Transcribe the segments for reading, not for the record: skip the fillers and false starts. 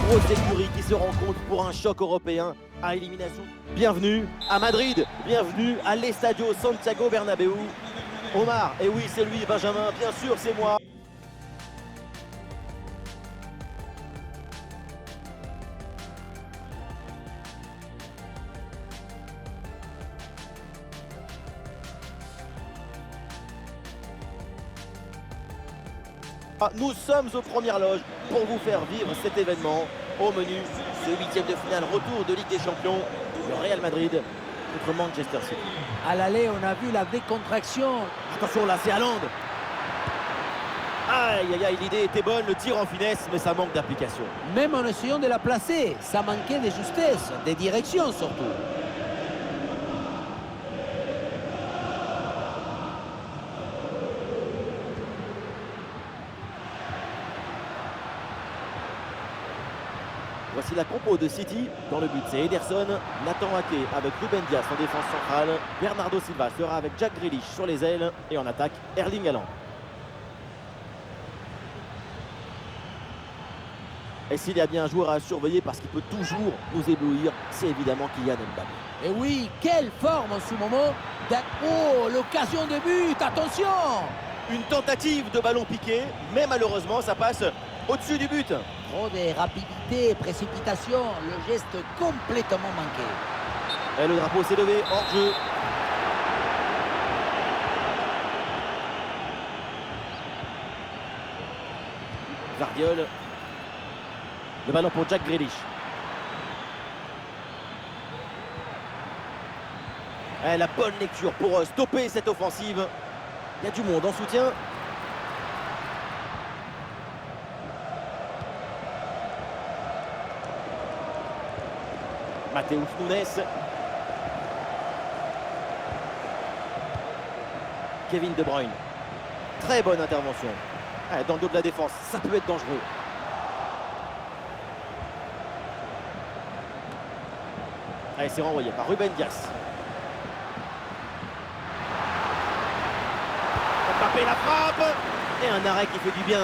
Grosse écurie qui se rencontre pour un choc européen à élimination. Bienvenue à Madrid, bienvenue à l'Estadio Santiago Bernabéu. Omar, et oui c'est lui, Benjamin, bien sûr c'est moi. Nous sommes aux premières loges pour vous faire vivre cet événement. Au menu, ce huitième de finale retour de Ligue des Champions, le Real Madrid contre Manchester City. À l'aller, on a vu la décontraction. Attention là, c'est Haaland. Aïe aïe aïe, l'idée était bonne, le tir en finesse, mais ça manque d'application. Même en essayant de la placer, ça manquait de justesse, de direction surtout. Voici la compo de City. Dans le but, c'est Ederson, Nathan Ake avec Ruben Dias en défense centrale. Bernardo Silva sera avec Jack Grealish sur les ailes. Et en attaque, Erling Haaland. Et s'il y a bien un joueur à surveiller parce qu'il peut toujours nous éblouir, c'est évidemment Kylian Mbappé. Et oui, quelle forme en ce moment. Oh, l'occasion de but, attention! Une tentative de ballon piqué, mais malheureusement, ça passe au-dessus du but. Trop de rapidité, précipitation, le geste complètement manqué. Et le drapeau s'est levé, hors jeu. Gvardiol. Le ballon pour Jack Grealish. Et la bonne lecture pour stopper cette offensive. Il y a du monde en soutien. Matheus Nunes. Kevin De Bruyne. Très bonne intervention. Dans le dos de la défense, ça peut être dangereux. Allez, c'est renvoyé par Ruben Dias. Mbappé la frappe. Et un arrêt qui fait du bien.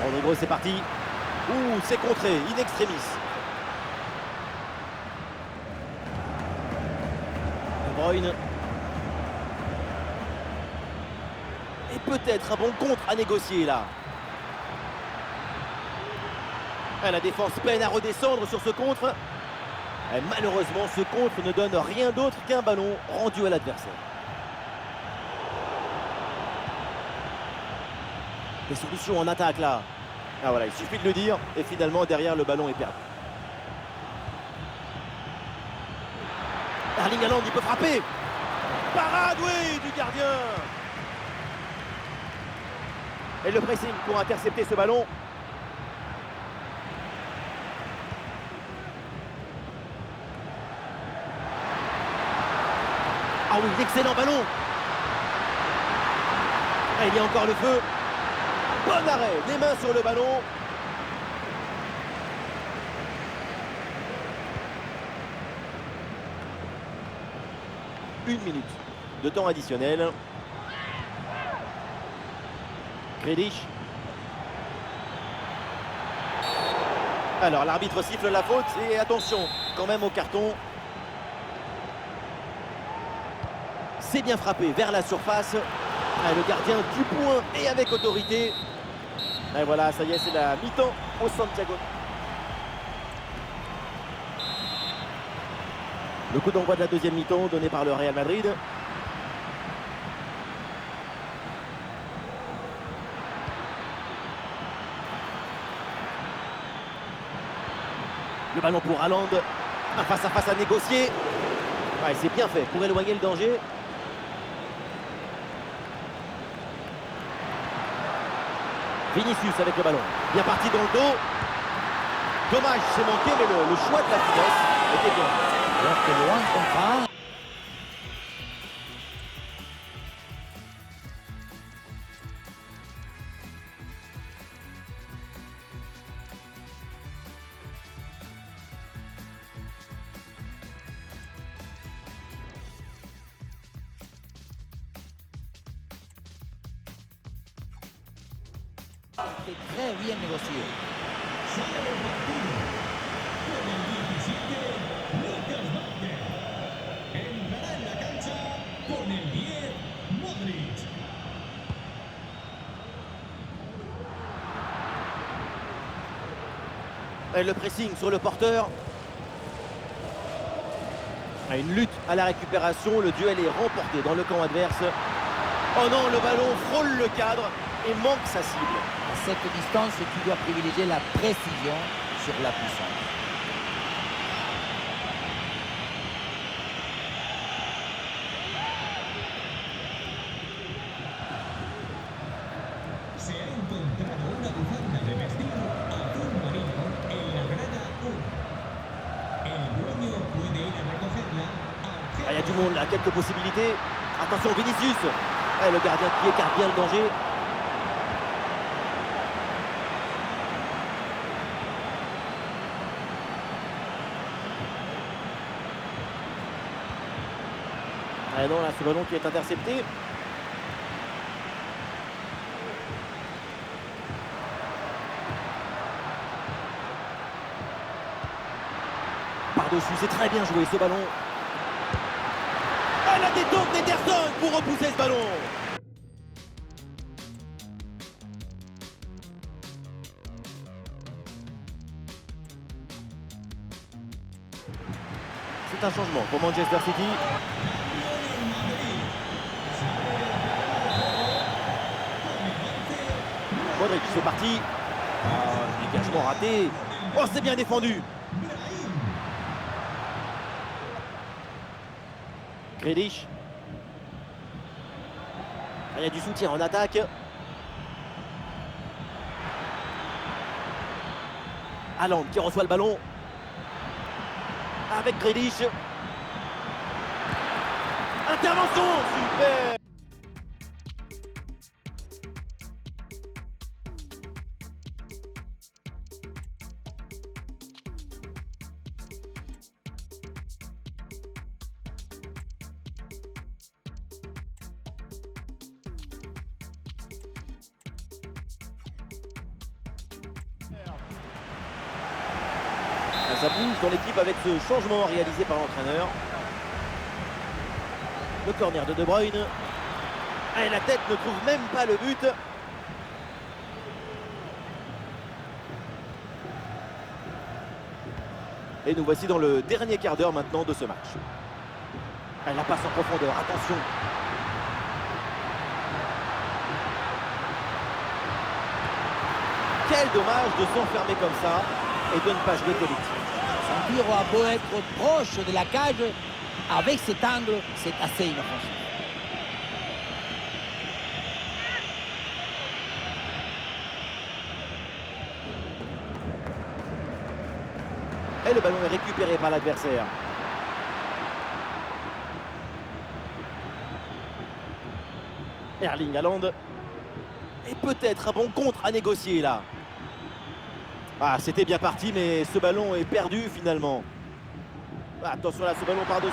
Rodrigo, c'est parti. Ouh, c'est contré, in extremis. De Bruyne. Et peut-être un bon contre à négocier là. La défense peine à redescendre sur ce contre. Et malheureusement, ce contre ne donne rien d'autre qu'un ballon rendu à l'adversaire. Des solutions en attaque là. Ah voilà, il suffit de le dire et finalement derrière le ballon est perdu. Erling Haaland, il peut frapper. Parade, oui, du gardien. Et le pressing pour intercepter ce ballon. Ah oui, excellent ballon. Et il y a encore le feu. Bon arrêt, les mains sur le ballon. Une minute de temps additionnel. Grealish. Alors l'arbitre siffle la faute et attention quand même au carton. C'est bien frappé vers la surface. Le gardien du point et avec autorité. Et voilà, ça y est, c'est la mi-temps au Santiago. Le coup d'envoi de la deuxième mi-temps donné par le Real Madrid. Le ballon pour Haaland. Un face-à-face à négocier. Ouais, c'est bien fait pour éloigner le danger. Vinicius avec le ballon. Bien parti dans le dos. Dommage, c'est manqué, mais le choix de la finesse était bien. Alors que loin contre un. C'est très bien négocié. Et le pressing sur le porteur. Une lutte à la récupération, le duel est remporté dans le camp adverse. Oh non, le ballon frôle le cadre et manque sa cible. À cette distance, tu dois privilégier la précision sur la puissance. Ah, il y a du monde là, quelques possibilités. Attention Vinicius. Le gardien qui écarte bien le danger. Ah non, là, ce ballon qui est intercepté. Par-dessus, c'est très bien joué ce ballon. Ah, la détente d'Ederson pour repousser ce ballon. C'est un changement pour Manchester City. Modric, c'est parti. Ah, dégagement raté. Oh, c'est bien défendu. Grealish. Il y a du soutien en attaque. Haaland qui reçoit le ballon. Avec Grealish. Intervention, super. Ça bouge dans l'équipe avec ce changement réalisé par l'entraîneur. Le corner de De Bruyne. Et la tête ne trouve même pas le but. Et nous voici dans le dernier quart d'heure maintenant de ce match. La passe en profondeur, attention. Quel dommage de s'enfermer comme ça et de ne pas jouer collectif. Son tir a beau être proche de la cage, avec cet angle, c'est assez inoffensif. Et le ballon est récupéré par l'adversaire. Erling Haaland. Et peut-être un bon contre à négocier là. Ah, c'était bien parti, mais ce ballon est perdu finalement. Ah, attention là, ce ballon par-dessus.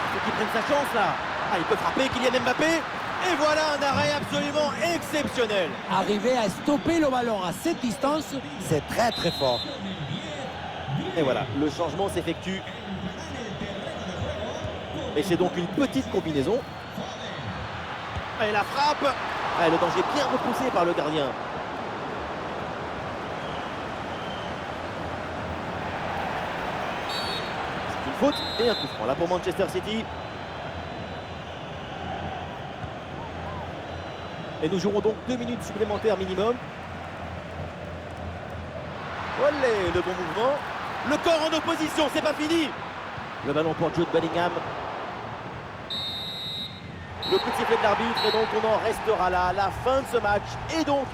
Il faut qu'il prenne sa chance là. Ah, il peut frapper, Kylian Mbappé. Et voilà un arrêt absolument exceptionnel. Arriver à stopper le ballon à cette distance, c'est très très fort. Et voilà, le changement s'effectue. Et c'est donc une petite combinaison. Et la frappe. Ah, le danger bien repoussé par le gardien. C'est une faute et un coup franc là pour Manchester City. Et nous jouerons donc 2 minutes supplémentaires minimum. Olé, le bon mouvement. Le corps en opposition, c'est pas fini. Le ballon pour Jude Bellingham. Le coup de sifflet de l'arbitre et donc on en restera là à la fin de ce match. Et donc,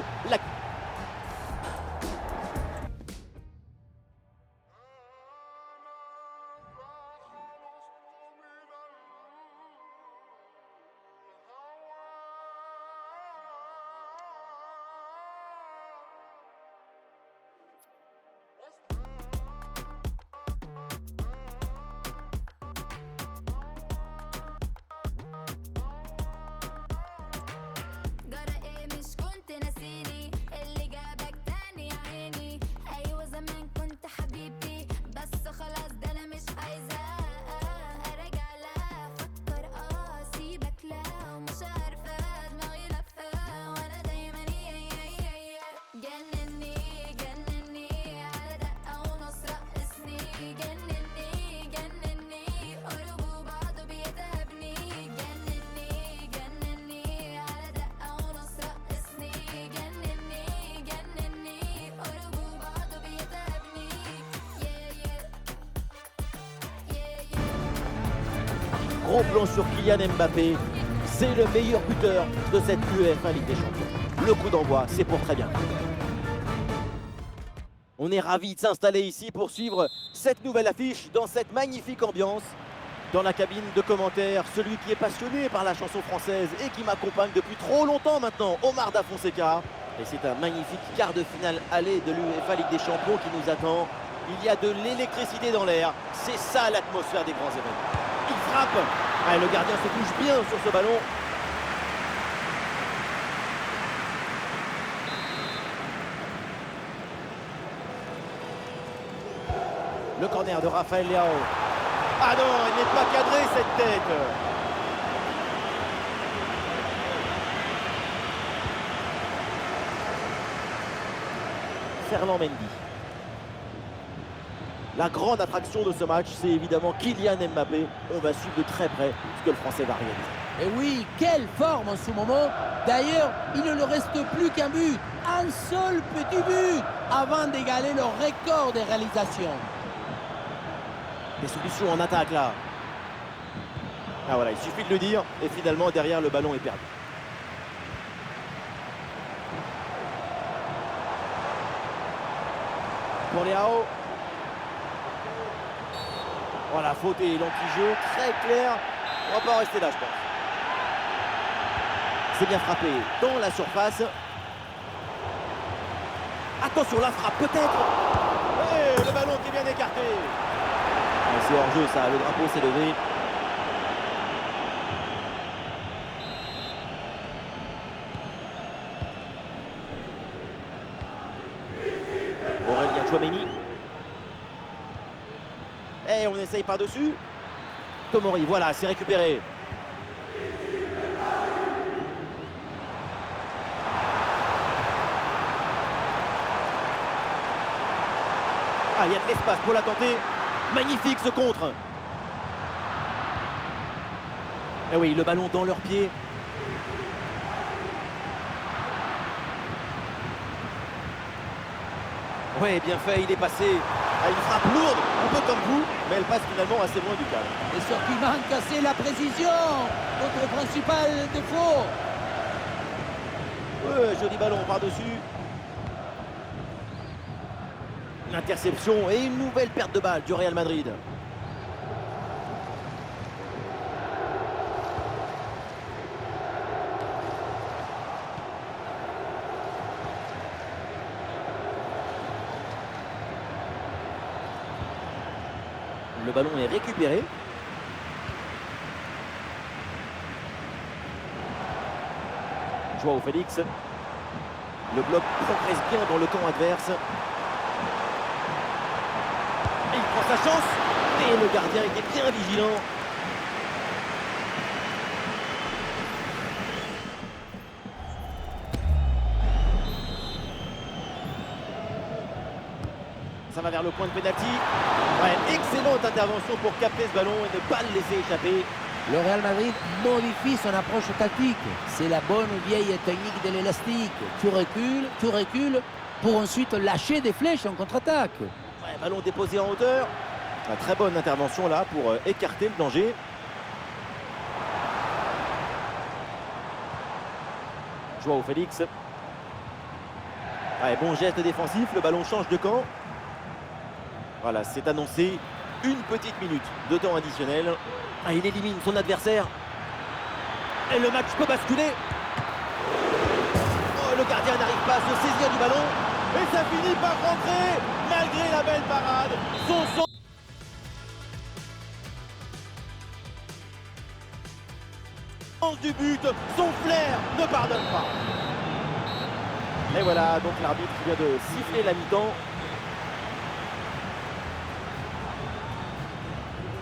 gros plan sur Kylian Mbappé. C'est le meilleur buteur de cette UEFA Ligue des Champions. Le coup d'envoi, c'est pour très bien. On est ravis de s'installer ici pour suivre cette nouvelle affiche dans cette magnifique ambiance. Dans la cabine de commentaires, celui qui est passionné par la chanson française et qui m'accompagne depuis trop longtemps maintenant, Omar Da Fonseca. Et c'est un magnifique quart de finale aller de l'UEFA Ligue des Champions qui nous attend. Il y a de l'électricité dans l'air. C'est ça l'atmosphère des grands événements. Il frappe. Ah, le gardien se touche bien sur ce ballon. Le corner de Rafael Leao. Ah non, il n'est pas cadré cette tête. Ferland Mendy. La grande attraction de ce match, c'est évidemment Kylian Mbappé. On va suivre de très près ce que le Français va réaliser. Et oui, quelle forme en ce moment. D'ailleurs, il ne leur reste plus qu'un but. Un seul petit but avant d'égaler leur record de réalisation. Des solutions en attaque là. Ah voilà, il suffit de le dire. Et finalement, derrière, le ballon est perdu. Pour Leao. Oh, la faute et l'anti-jeu, très clair. On va pas en rester là, je pense. C'est bien frappé dans la surface. Attention, la frappe peut-être. Et le ballon qui est bien écarté. C'est hors-jeu ça, le drapeau s'est levé. Aurélien Tchouaméni. Et on essaye par-dessus. Tomori, voilà, c'est récupéré. Ah, il y a de l'espace pour la tenter. Magnifique ce contre. Et oui, le ballon dans leurs pieds. Ouais, bien fait, il est passé à une frappe lourde, un peu comme vous, mais elle passe finalement assez loin du cadre. Et ce qui manque, c'est la précision. Notre principal défaut. Ouais, joli ballon par-dessus. Une interception et une nouvelle perte de balle du Real Madrid. Le ballon est récupéré. Joao Félix. Le bloc progresse bien dans le camp adverse. Et il prend sa chance. Et le gardien était bien vigilant. Ça va vers le point de pénalty. Ouais, excellente intervention pour capter ce ballon et ne pas le laisser échapper. Le Real Madrid modifie son approche tactique. C'est la bonne vieille technique de l'élastique. Tu recules pour ensuite lâcher des flèches en contre-attaque. Ouais, ballon déposé en hauteur. Une très bonne intervention là pour écarter le danger. Joao Félix. Ouais, bon geste défensif, le ballon change de camp. Voilà, c'est annoncé. Une petite minute de temps additionnel. Ah, il élimine son adversaire. Et le match peut basculer. Oh, le gardien n'arrive pas à se saisir du ballon. Et ça finit par rentrer, malgré la belle parade. Son sens du but, son flair ne pardonne pas. Et voilà, donc l'arbitre vient de siffler la mi-temps.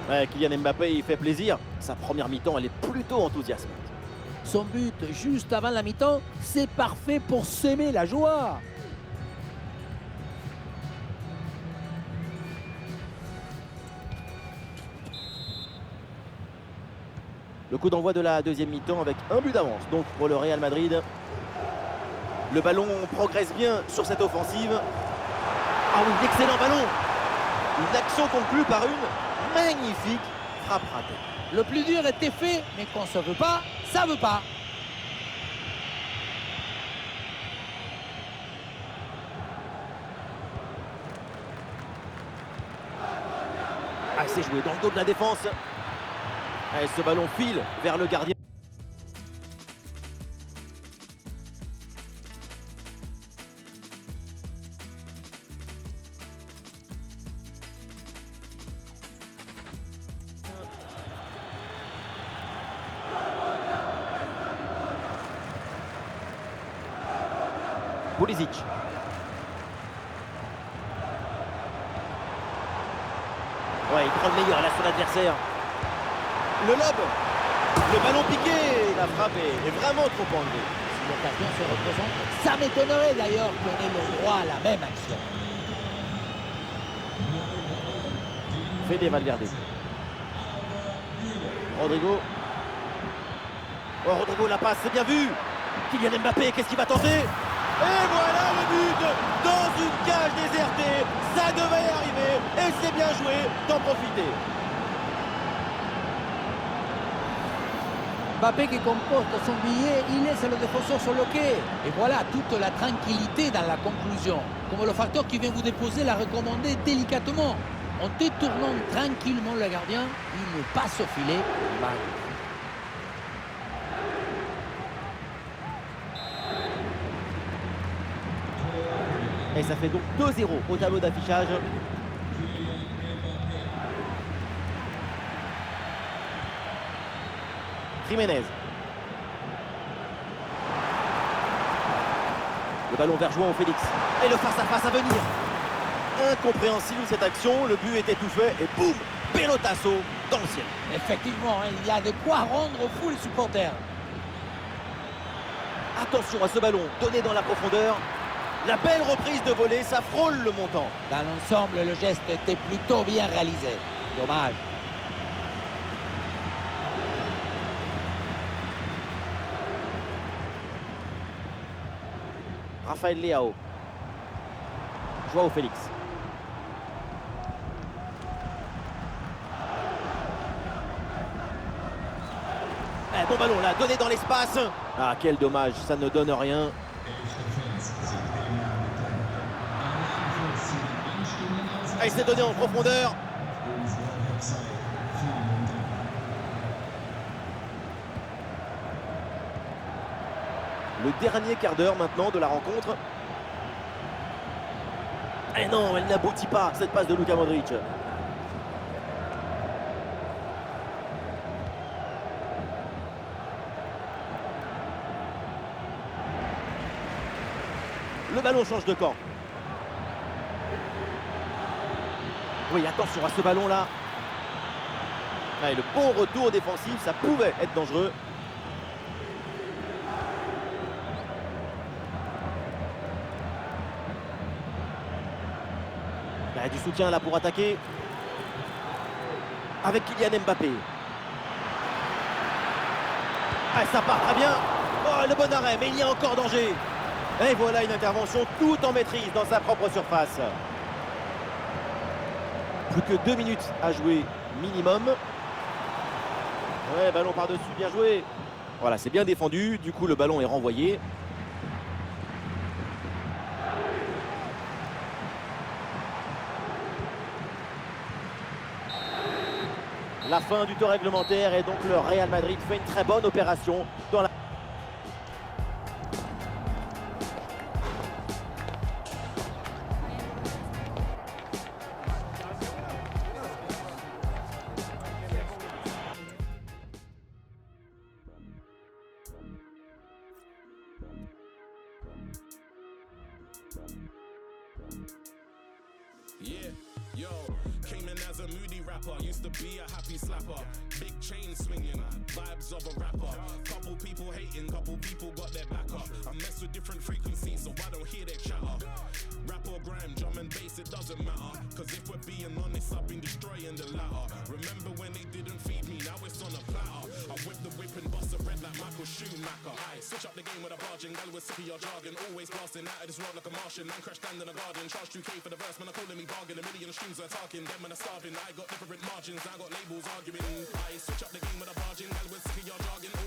Ouais, Kylian Mbappé, il fait plaisir. Sa première mi-temps, elle est plutôt enthousiasmante. Son but juste avant la mi-temps, c'est parfait pour s'aimer la joie. Le coup d'envoi de la deuxième mi-temps avec un but d'avance. Donc pour le Real Madrid. Le ballon progresse bien sur cette offensive. Ah oui, excellent ballon. Une action conclue par une magnifique frappe ratée. Le plus dur était fait, mais quand ça veut pas, ça veut pas. Ah, c'est joué dans le dos de la défense. Allez, ce ballon file vers le gardien. Pulisic. Ouais, il prend le meilleur là sur l'adversaire. Le lob, le ballon piqué, la frappe est vraiment trop enlevée. Si l'occasion se représente, ça m'étonnerait d'ailleurs qu'on ait le droit à la même action. Fede Valverde. Rodrigo. Oh, Rodrigo la passe, c'est bien vu. Kylian Mbappé, qu'est-ce qu'il va tenter? Et voilà le but dans une cage désertée. Ça devait y arriver et c'est bien joué d'en profiter. Mbappé qui comporte son billet, il laisse le défenseur sur le quai. Et voilà toute la tranquillité dans la conclusion. Comme le facteur qui vient vous déposer l'a recommandé délicatement. En détournant tranquillement le gardien, il ne passe au filet. Et ça fait donc 2-0 au tableau d'affichage. Jiménez. Le ballon vers João Félix. Et le face-à-face à venir. Incompréhensible cette action. Le but était tout fait. Et boum, pelotasso dans le ciel. Effectivement, il y a de quoi rendre fou les supporters. Attention à ce ballon donné dans la profondeur. La belle reprise de volée, ça frôle le montant. Dans l'ensemble, le geste était plutôt bien réalisé. Dommage. Rafael Leao. João Félix. Bon ballon là, donné dans l'espace. Ah, quel dommage, ça ne donne rien. Ah, il s'est donné en profondeur. Le dernier quart d'heure maintenant de la rencontre. Et non, elle n'aboutit pas, cette passe de Luka Modric. Le ballon change de camp. Oui, attention à ce ballon-là. Et le bon retour défensif, ça pouvait être dangereux. Du soutien là pour attaquer. Avec Kylian Mbappé. Ah, ça part très bien. Oh, le bon arrêt, mais il y a encore danger. Et voilà une intervention tout en maîtrise dans sa propre surface. Plus que 2 minutes à jouer minimum. Ouais, ballon par-dessus, bien joué. Voilà, c'est bien défendu. Du coup, le ballon est renvoyé. La fin du temps réglementaire et donc le Real Madrid fait une très bonne opération dans la... Yeah, yo, came in as a moody rapper, used to be a happy slapper, big chain swinging, vibes of a rapper, couple people hating, couple people got their back up, I mess with different frequencies so I don't hear their chatter, rap or grime, drum and bass, it doesn't matter, cause if we're being honest, I've been destroying the latter, remember when they didn't feed me, now it's on a platter, I whip the whip and bust a red like Michael Schumacher. I switch up the game with a bargain, gal was sick of your jargon. Always blasting out of this world like a Martian. Man crash land in a garden, charge 2K for the verse, man are calling me bargain. A million streams are talking, them man are starving. I got different margins, I got labels arguing. I switch up the game with a bargain, gal was sick of your jargon.